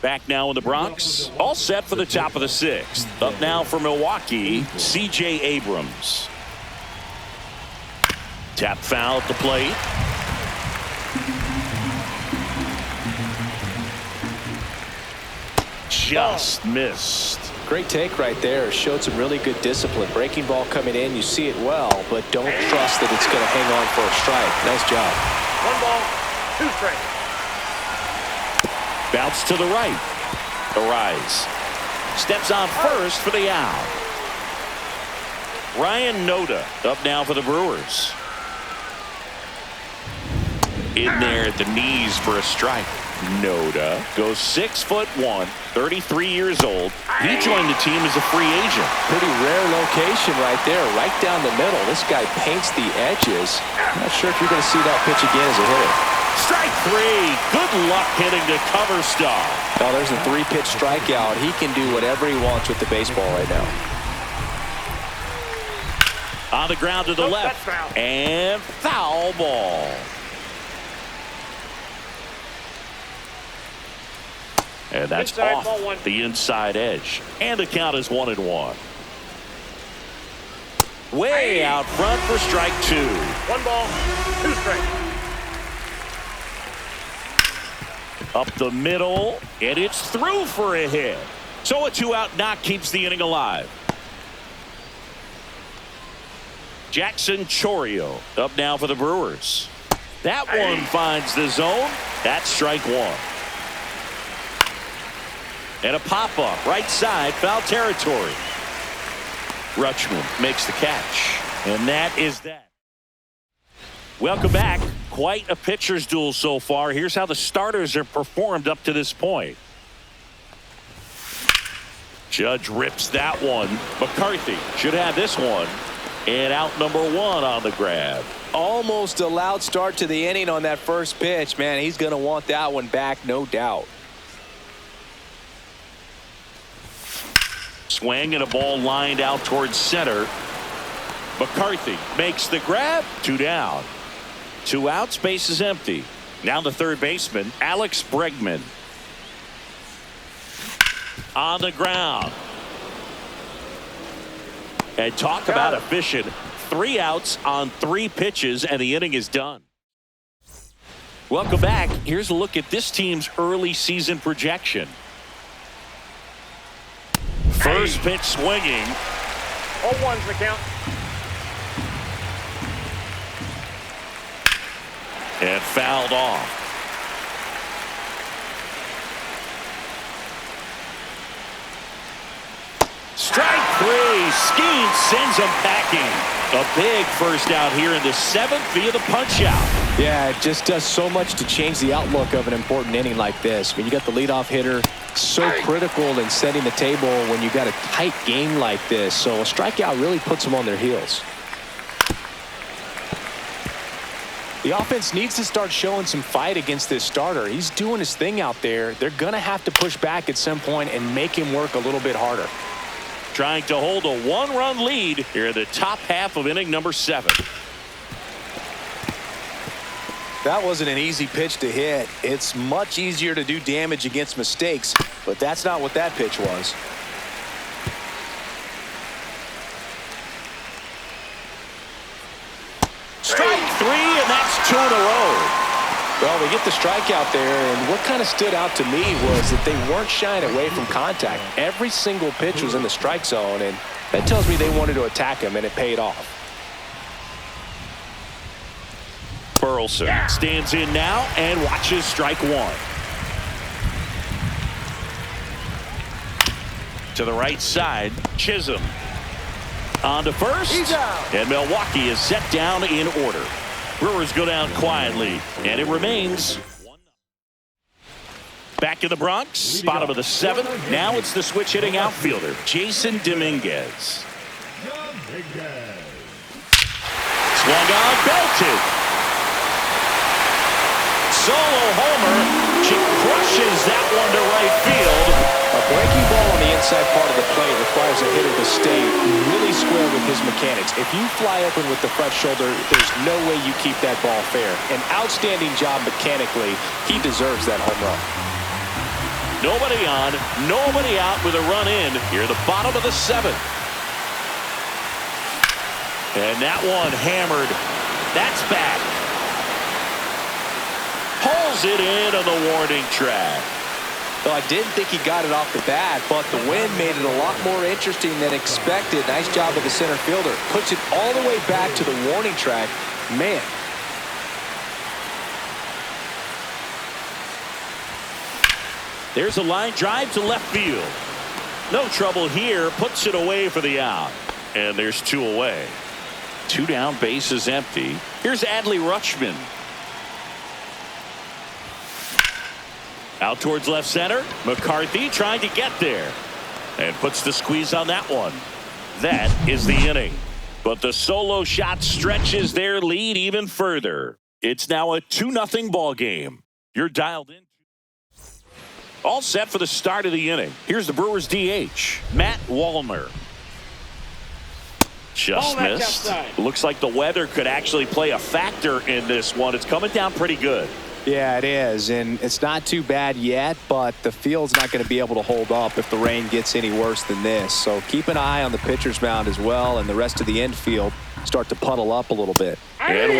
Back now in the Bronx, all set for the top of the sixth. Up now for Milwaukee, C.J. Abrams. Tap foul at the plate. Just missed. Great take right there. Showed some really good discipline. Breaking ball coming in, you see it well, but don't trust that it's going to hang on for a strike. Nice job. 1 ball, 2 strikes. Bounce to the right. Arise. Steps on first for the out. Ryan Noda up now for the Brewers. In there at the knees for a strike. Noda goes 6'1", 33 years old. He joined the team as a free agent. Pretty rare location right there, right down the middle. This guy paints the edges. Not sure if you're going to see that pitch again as a hitter. Strike 3. Good luck hitting the cover star. Oh, there's a 3-pitch strikeout. He can do whatever he wants with the baseball right now. On the ground to the left. And foul ball. And that's inside, off the inside edge. And the count is 1-1. Way out front for strike 2. 1 ball, 2 strikes. Up the middle, and it's through for a hit. So a 2-out knock keeps the inning alive. Jackson Chourio up now for the Brewers. That one finds the zone. That's strike 1. And a pop-up right side, foul territory. Rutschman makes the catch. And that is that. Welcome back. Quite a pitcher's duel so far. Here's how the starters have performed up to this point. Judge rips that one. McCarthy should have this one. And out number 1 on the grab. Almost a loud start to the inning on that first pitch. Man, he's going to want that one back, no doubt. Swing and a ball lined out towards center. McCarthy makes the grab. 2 down. 2 outs, base is empty. Now the third baseman, Alex Bregman. On the ground. And talk about efficient. 3 outs on 3 pitches, and the inning is done. Welcome back. Here's a look at this team's early season projection. First pitch swinging. All ones the count. And fouled off. Strike 3. Skeen sends him packing. A big first out here in the 7th via the punch out. Yeah, it just does so much to change the outlook of an important inning like this. I mean, you got the leadoff hitter, so critical in setting the table when you got a tight game like this. So a strikeout really puts them on their heels. The offense needs to start showing some fight against this starter. He's doing his thing out there. They're going to have to push back at some point and make him work a little bit harder. Trying to hold a 1-run lead here in the top half of inning number 7. That wasn't an easy pitch to hit. It's much easier to do damage against mistakes, but that's not what that pitch was. Strike 3, and that's 2 in a row. Well, they get the strikeout there, and what kind of stood out to me was that they weren't shying away from contact. Every single pitch was in the strike zone, and that tells me they wanted to attack him, and it paid off. Burleson stands in now and watches strike 1. To the right side, Chisholm. On to first, and Milwaukee is set down in order. Brewers go down quietly, and it remains 1-0. Back in the Bronx, bottom of the 7th. Now it's the switch hitting outfielder, Jason Dominguez. Swung on, belted. Solo homer. She crushes that one to right field. A breaking ball on the inside part of the plate requires a hitter to stay really square with his mechanics. If you fly open with the front shoulder, there's no way you keep that ball fair. An outstanding job mechanically. He deserves that home run. Nobody on, nobody out with a run in here at the bottom of the 7th. And that one hammered. That's back. Pulls it in on the warning track. Well, I didn't think he got it off the bat, but the wind made it a lot more interesting than expected. Nice job of the center fielder. Puts it all the way back to the warning track. Man. There's a line drive to left field. No trouble here. Puts it away for the out. And there's 2 away. 2 down, bases empty. Here's Adley Rutschman. Out towards left center. McCarthy trying to get there. And puts the squeeze on that one. That is the inning. But the solo shot stretches their lead even further. It's now a 2-0 ball game. You're dialed in. All set for the start of the inning. Here's the Brewers DH, Matt Wallner. Just missed. Looks like the weather could actually play a factor in this one. It's coming down pretty good. Yeah, it is, and it's not too bad yet, but the field's not going to be able to hold up if the rain gets any worse than this. So keep an eye on the pitcher's mound as well, and the rest of the infield start to puddle up a little bit. And 1-2.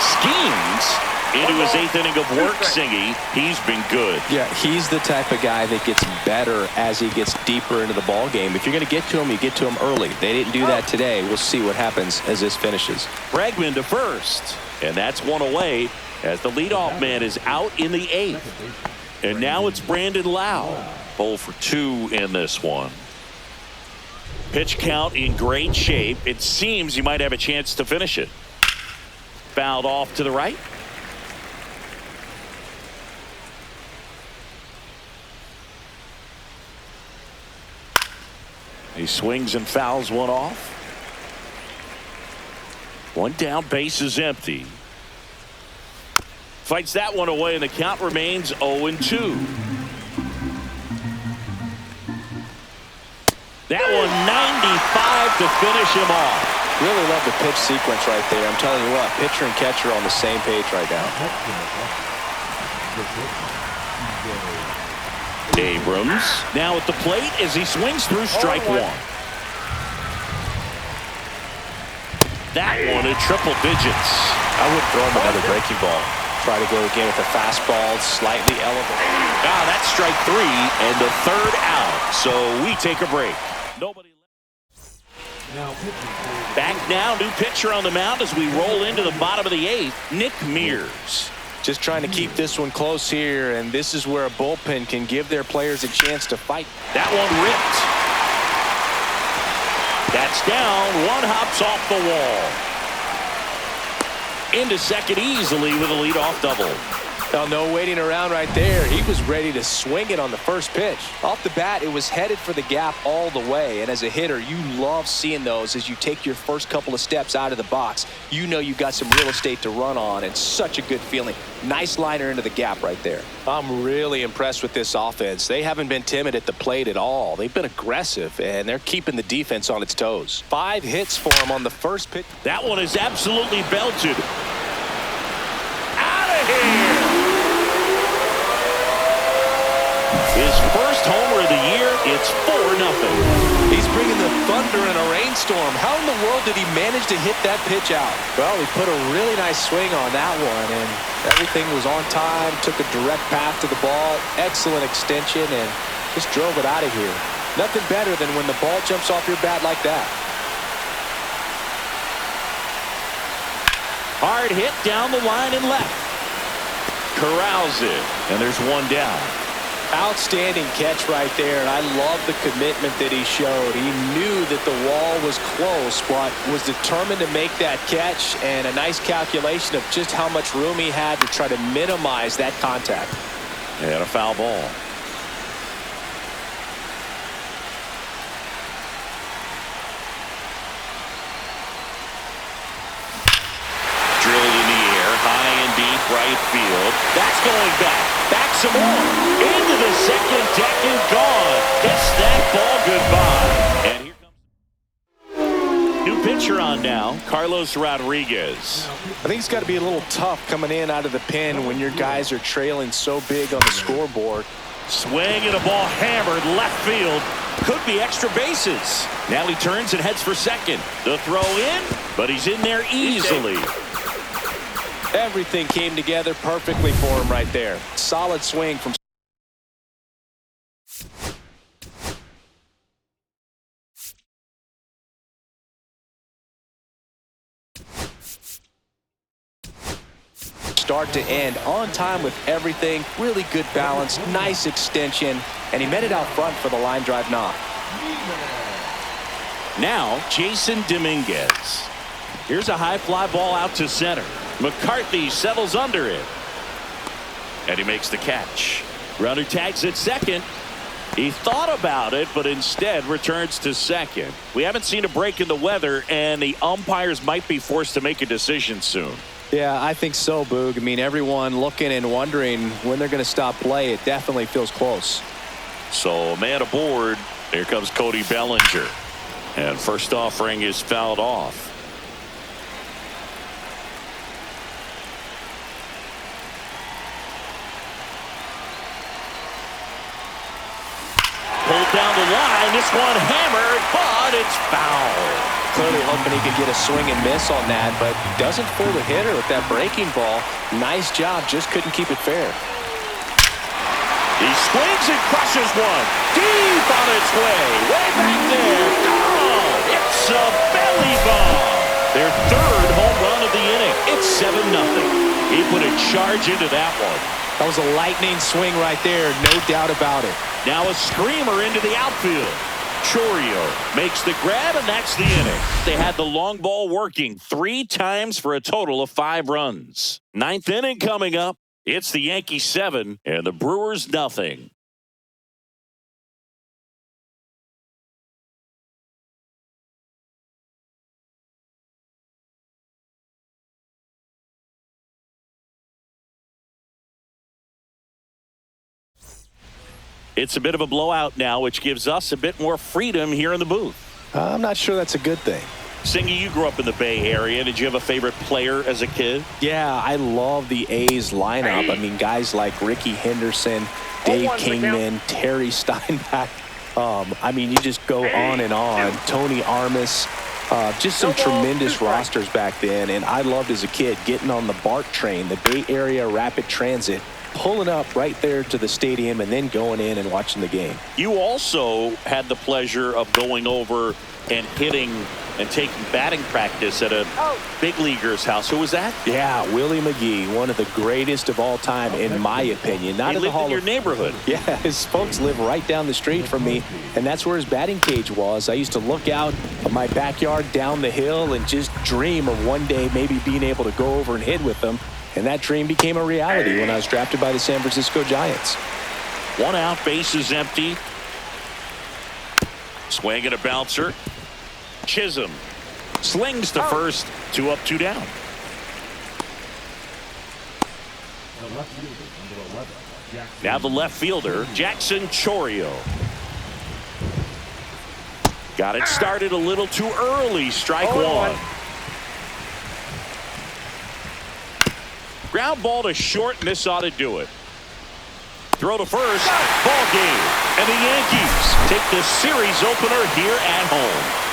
Schemes into his 8th inning of work, Singy. He's been good. Yeah, he's the type of guy that gets better as he gets deeper into the ball game. If you're going to get to him, you get to him early. They didn't do that today. We'll see what happens as this finishes. Bregman to first, and that's 1 away as the leadoff man is out in the 8th. And now it's Brandon Lau. 0 for 2 in this one. Pitch count in great shape. It seems you might have a chance to finish it. Fouled off to the right. He swings and fouls one off. 1 down, base is empty. Fights that one away, and the count remains 0-2. That one 95 to finish him off. Really love the pitch sequence right there. I'm telling you what, pitcher and catcher on the same page right now. Abrams now at the plate as he swings through strike 1. That one in triple digits. I would throw him another breaking ball. Try to go again with a fastball, slightly elevated. That's strike 3 and the 3rd out. So we take a break. Nobody. Back now, new pitcher on the mound as we roll into the bottom of the 8th. Nick Mears. Just trying to keep this one close here, and this is where a bullpen can give their players a chance to fight. That one ripped. That's down. One hops off the wall. Into second easily with a leadoff double. Now, no waiting around right there. He was ready to swing it on the first pitch. Off the bat, it was headed for the gap all the way. And as a hitter, you love seeing those as you take your first couple of steps out of the box. You know you got some real estate to run on, and such a good feeling. Nice liner into the gap right there. I'm really impressed with this offense. They haven't been timid at the plate at all. They've been aggressive, and they're keeping the defense on its toes. 5 hits for them on the first pitch. That one is absolutely belted. Out of here! His first homer of the year, it's 4-0. He's bringing the thunder in a rainstorm. How in the world did he manage to hit that pitch out? Well, he put a really nice swing on that one, and everything was on time, took a direct path to the ball, excellent extension, and just drove it out of here. Nothing better than when the ball jumps off your bat like that. Hard hit down the line and left. Corrals it, and there's 1 down. Outstanding catch right there, and I love the commitment that he showed. He knew that the wall was close, but was determined to make that catch, and a nice calculation of just how much room he had to try to minimize that contact. And a foul ball. Drilled in the air, high and deep right field. That's going back. Back some more. Into the second deck and gone. Gets that ball goodbye. And here comes new pitcher on now, Carlos Rodriguez. I think it's got to be a little tough coming in out of the pen when your guys are trailing so big on the scoreboard. Swing and a ball hammered left field. Could be extra bases. Now he turns and heads for second. The throw in, but he's in there easily. Everything came together perfectly for him right there. Solid swing from start to end, on time with everything. Really good balance, nice extension, and he met it out front for the line drive knock. Now Jason Dominguez. Here's a high fly ball out to center. McCarthy settles under it, and he makes the catch. Runner tags at second. He thought about it, but instead returns to second. We haven't seen a break in the weather, and the umpires might be forced to make a decision soon. Yeah, I think so, Boog. I mean, everyone looking and wondering when they're going to stop play. It definitely feels close. So, man aboard. Here comes Cody Bellinger. And first offering is fouled off. Pulled down the line. This one hammered, but it's foul. Clearly hoping he could get a swing and miss on that, but doesn't fool the hitter with that breaking ball. Nice job, just couldn't keep it fair. He swings and crushes one. Deep on its way back there. Oh, it's a belly bomb. Their third home run of the inning. It's 7-0. He put a charge into that one. That was a lightning swing right there, no doubt about it. Now a screamer into the outfield. Chourio makes the grab, and that's the inning. They had the long ball working 3 times for a total of 5 runs. 9th inning coming up. It's the Yankees 7 and the Brewers nothing. It's a bit of a blowout now, which gives us a bit more freedom here in the booth. I'm not sure that's a good thing. Singy, you grew up in the Bay Area. Did you have a favorite player as a kid? Yeah, I love the A's lineup. I mean, guys like Ricky Henderson, Dave Kingman, Terry Steinbach. I mean, you just go on and on. Tony Armas. Just some tremendous rosters back then. And I loved as a kid getting on the BART train, the Bay Area Rapid Transit, pulling up right there to the stadium and then going in and watching the game. You also had the pleasure of going over and hitting and taking batting practice at a big leaguer's house. Who was that? Yeah, Willie McGee, one of the greatest of all time, in my opinion. Not he in lived the Hall in your of... neighborhood. Yeah, his folks live right down the street from me, and that's where his batting cage was. I used to look out of my backyard down the hill and just dream of one day maybe being able to go over and hit with them. And that dream became a reality when I was drafted by the San Francisco Giants. 1 out, bases empty. Swing and a bouncer. Chisholm slings to first. 2 up, 2 down. Now the left fielder, Jackson Chourio. Got it started a little too early. Strike 1. Ground ball to short, and this ought to do it. Throw to first. Ball game. And the Yankees take the series opener here at home.